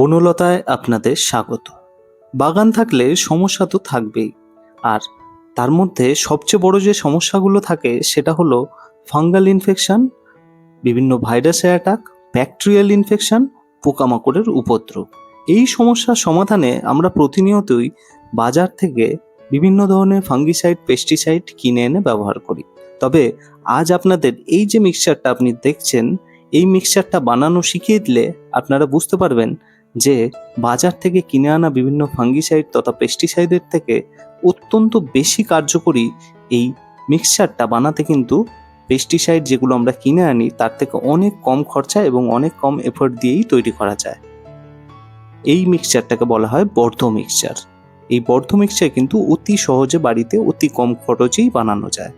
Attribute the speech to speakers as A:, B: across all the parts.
A: বনলতায় আপনাদের স্বাগত। বাগান থাকলে সমস্যা তো থাকবেই, আর তার মধ্যে সবচেয়ে বড় যে সমস্যাগুলো থাকে সেটা হলো ফাঙ্গাল ইনফেকশন, বিভিন্ন ভাইরাসের অ্যাটাক, ব্যাকটেরিয়াল ইনফেকশন, পোকামাকড়ের উপদ্রব। এই সমস্যার সমাধানে আমরা প্রতিনিয়তই বাজার থেকে বিভিন্ন ধরনের ফাঙ্গিসাইড, পেস্টিসাইড কিনে এনে ব্যবহার করি। তবে আজ আপনাদের এই যে মিক্সচারটা আপনি দেখছেন, এই মিক্সচারটা বানানো শিখিয়ে দিলে আপনারা বুঝতে পারবেন যে বাজার থেকে কিনে আনা বিভিন্ন ফাঙ্গিসাইড তথা পেস্টিসাইডের থেকে অত্যন্ত বেশি কার্যকরী এই মিক্সচারটা বানাতে কিন্তু পেস্টিসাইড যেগুলো আমরা কিনে আনি তার থেকে অনেক কম খরচা এবং অনেক কম এফোর্ট দিয়েই তৈরি করা যায়। এই মিক্সচারটাকে বলা হয় বর্ধ মিক্সচার। এই বর্ধ মিক্সচার কিন্তু অতি সহজে বাড়িতে অতি কম খরচেই বানানো যায়।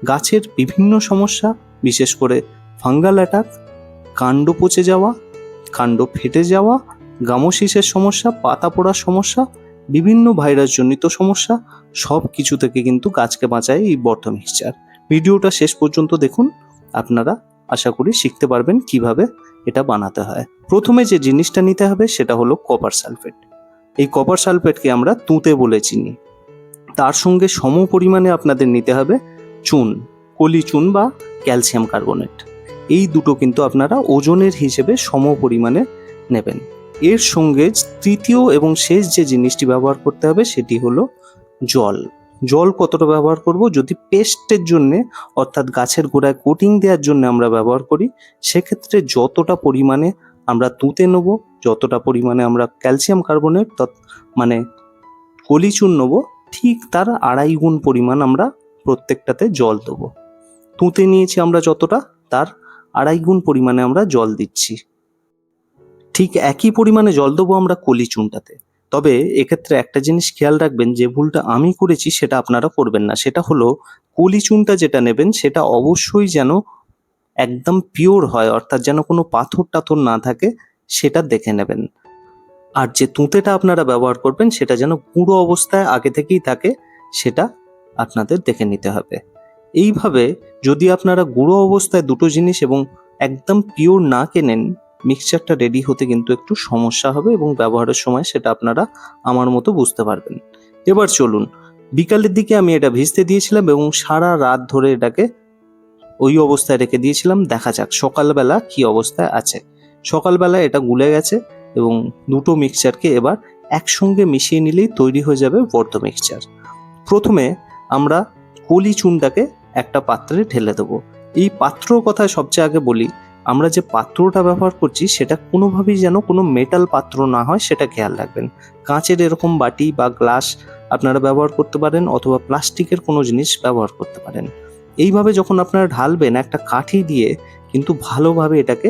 A: গাছের বিভিন্ন সমস্যা, বিশেষ করে ফাঙ্গাল অ্যাটাক, কাণ্ড পচে যাওয়া, কাণ্ড ফেটে যাওয়া, গামোসিসের সমস্যা, পাতা পোড়ার সমস্যা, বিভিন্ন ভাইরাস জনিত সমস্যা, সব কিছু থেকে কিন্তু গাছকে বাঁচায় এই বর্ধ মিক্সচার। ভিডিওটা শেষ পর্যন্ত দেখুন, আপনারা আশা করি শিখতে পারবেন কিভাবে এটা বানাতে হয়। প্রথমে যে জিনিসটা নিতে হবে সেটা হলো কপার সালফেট। এই কপার সালফেটকে আমরা তুঁতে বলে চিনি। তার সঙ্গে সম পরিমাণে আপনাদের নিতে হবে চুন, কলি চুন বা ক্যালসিয়াম কার্বনেট। এই দুটো কিন্তু আপনারা ওজনের হিসেবে সম পরিমাণে নেবেন। এর সঙ্গে তৃতীয় এবং শেষ যে জিনিসটি ব্যবহার করতে হবে সেটি হলো জল। জল কতটা ব্যবহার করব? যদি পেস্টের জন্য অর্থাৎ গাছের গোড়ায় কোটিং দেওয়ার জন্য আমরা ব্যবহার করি, সেক্ষেত্রে যতটা পরিমাণে আমরা তুঁতে নেব, যতটা পরিমাণে আমরা ক্যালসিয়াম কার্বনেট মানে কলিচুন নেব, ঠিক তার 2.5 গুণ পরিমাণ আমরা প্রত্যেকটাতে জল দেবো। তুঁতে নিয়েছি আমরা যতটা, তার 2.5 গুণ পরিমাণে আমরা জল দিচ্ছি। ঠিক একই পরিমাণে জল দেবো আমরা কলিচুনটাতে। তবে এক্ষেত্রে একটা জিনিস খেয়াল রাখবেন, যে ভুলটা আমি করেছি সেটা আপনারা করবেন না। সেটা হলো কলিচুনটা যেটা নেবেন সেটা অবশ্যই যেন একদম পিওর হয়, অর্থাৎ যেন কোনো পাথর টাথর না থাকে, সেটা দেখে নেবেন। আর যে তুঁতেটা আপনারা ব্যবহার করবেন সেটা যেন গুঁড়ো অবস্থায় আগে থেকেই থাকে, সেটা আপনাদের দেখে নিতে হবে। এইভাবে যদি আপনারা গুঁড়ো অবস্থায় দুটো জিনিস এবং একদম পিওর না কেনেন, মিক্সচারটা রেডি হতে কিন্তু একটু সমস্যা হবে এবং ব্যবহারের সময় সেটা আপনারা আমার মতো বুঝতে পারবেন। এবার চলুন, বিকালের দিকে আমি এটা ভিজতে দিয়েছিলাম এবং সারা রাত ধরে এটাকে ওই অবস্থায় রেখে দিয়েছিলাম। দেখা যাক সকালবেলা কি অবস্থায় আছে। সকালবেলা এটা গুলে গেছে এবং দুটো মিক্সচারকে এবার একসঙ্গে মিশিয়ে নিলেই তৈরি হয়ে যাবে বর্ধ মিক্সচার। প্রথমে আমরা কলি চুনটাকে একটা পাত্রে ঢেলে দেবো। এই পাত্রর কথা সবচেয়ে আগে বলি, আমরা যে পাত্রটা ব্যবহার করছি সেটা কোনোভাবেই যেন কোনো মেটাল পাত্র না হয়, সেটা খেয়াল রাখবেন। কাঁচের এরকম বাটি বা গ্লাস আপনারা ব্যবহার করতে পারেন, অথবা প্লাস্টিকের কোনো জিনিস ব্যবহার করতে পারেন। এইভাবে যখন আপনারা ঢালবেন, একটা কাঠি দিয়ে কিন্তু ভালোভাবে এটাকে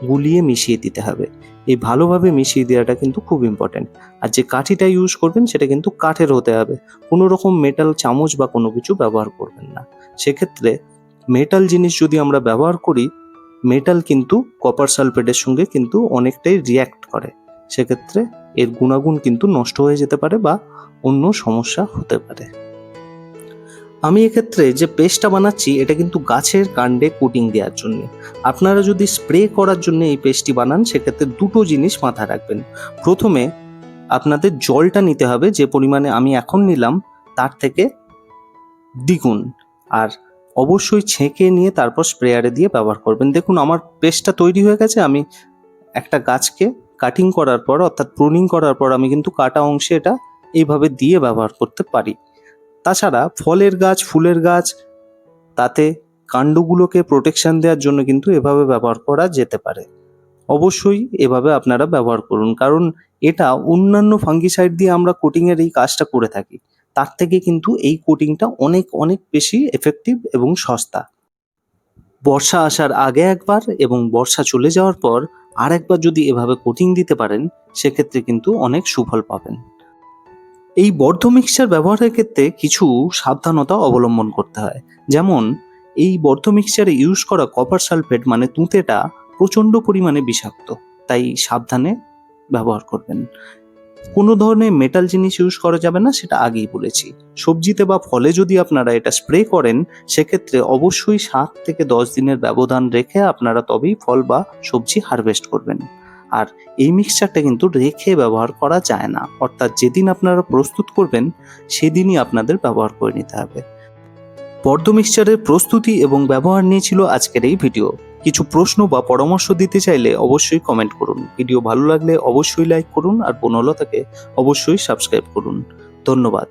A: গুলিয়ে মিশিয়ে দিতে হবে। এই ভালোভাবে মিশিয়ে দেওয়াটা কিন্তু খুব ইম্পর্টেন্ট। আর যে কাঠিটা ইউজ করবেন সেটা কিন্তু কাঠের হতে হবে, কোনো রকম মেটাল চামচ বা কোনো কিছু ব্যবহার করবেন না। সেক্ষেত্রে মেটাল জিনিস যদি আমরা ব্যবহার করি, মেটাল কিন্তু কপার সালফেটের সঙ্গে কিন্তু অনেকটাই রিয়্যাক্ট করে, সেক্ষেত্রে এর গুণাগুণ কিন্তু নষ্ট হয়ে যেতে পারে বা অন্য সমস্যা হতে পারে। আমি এক্ষেত্রে যে পেস্টটা বানাচ্ছি এটা কিন্তু গাছের কাণ্ডে কোটিং দেওয়ার জন্য। আপনারা যদি স্প্রে করার জন্য এই পেস্টটি বানান, সেক্ষেত্রে দুটো জিনিস মাথায় রাখবেন। প্রথমে আপনাদের জলটা নিতে হবে, যে পরিমাণে আমি এখন নিলাম তার থেকে দ্বিগুণ, আর অবশ্যই ছেঁকে নিয়ে তারপর স্প্রেয়ারে দিয়ে ব্যবহার করবেন। দেখুন আমার পেস্টটা তৈরি হয়ে গেছে। আমি একটা গাছকে কাটিং করার পর অর্থাৎ প্রুনিং করার পর আমি কিন্তু কাটা অংশে এটা এইভাবে দিয়ে ব্যবহার করতে পারি। তাছাড়া ফলের গাছ, ফুলের গাছ, তাতে কাণ্ডগুলোকে প্রোটেকশন দেওয়ার জন্য কিন্তু এভাবে ব্যবহার করা যেতে পারে। অবশ্যই এভাবে আপনারা ব্যবহার করুন, কারণ এটা অন্যান্য ফাঙ্গিসাইড দিয়ে আমরা কোটিংয়ের এই কাজটা করে থাকি, তার থেকে কিন্তু এই কোটিংটা অনেক অনেক বেশি এফেক্টিভ এবং সস্তা। বর্ষা আসার আগে একবার এবং বর্ষা চলে যাওয়ার পর আরেকবার যদি এভাবে কোটিং দিতে পারেন, সেক্ষেত্রে কিন্তু অনেক সুফল পাবেন। এই বর্ধ মিক্সচার ব্যবহারের ক্ষেত্রে কিছু সাবধানতা অবলম্বন করতে হয়। যেমন এই বর্ধ মিক্সচারে ইউজ করা কপার সালফেট মানে তুঁতেটা প্রচণ্ড পরিমাণে বিষাক্ত, তাই সাবধানে ব্যবহার করবেন। কোনো ধরনের মেটাল জিনিস ইউজ করা যাবে না, সেটা আগেই বলেছি। সবজিতে বা ফলে যদি আপনারা এটা স্প্রে করেন, সেক্ষেত্রে অবশ্যই 7 থেকে 10 দিনের ব্যবধান রেখে আপনারা তবেই ফল বা সবজি হারভেস্ট করবেন। আর এই মিক্সচারটা কিন্তু রেখে ব্যবহার করা যায় না, অর্থাৎ যেদিন আপনারা প্রস্তুত করবেন সেদিনই আপনাদের ব্যবহার করে নিতে হবে। পদ্ম মিক্সচারের প্রস্তুতি এবং ব্যবহার নিয়ে ছিল আজকের এই ভিডিও। কিছু প্রশ্ন বা পরামর্শ দিতে চাইলে অবশ্যই কমেন্ট করুন। ভিডিও ভালো লাগলে অবশ্যই লাইক করুন আর বনলতাকে অবশ্যই সাবস্ক্রাইব করুন। ধন্যবাদ।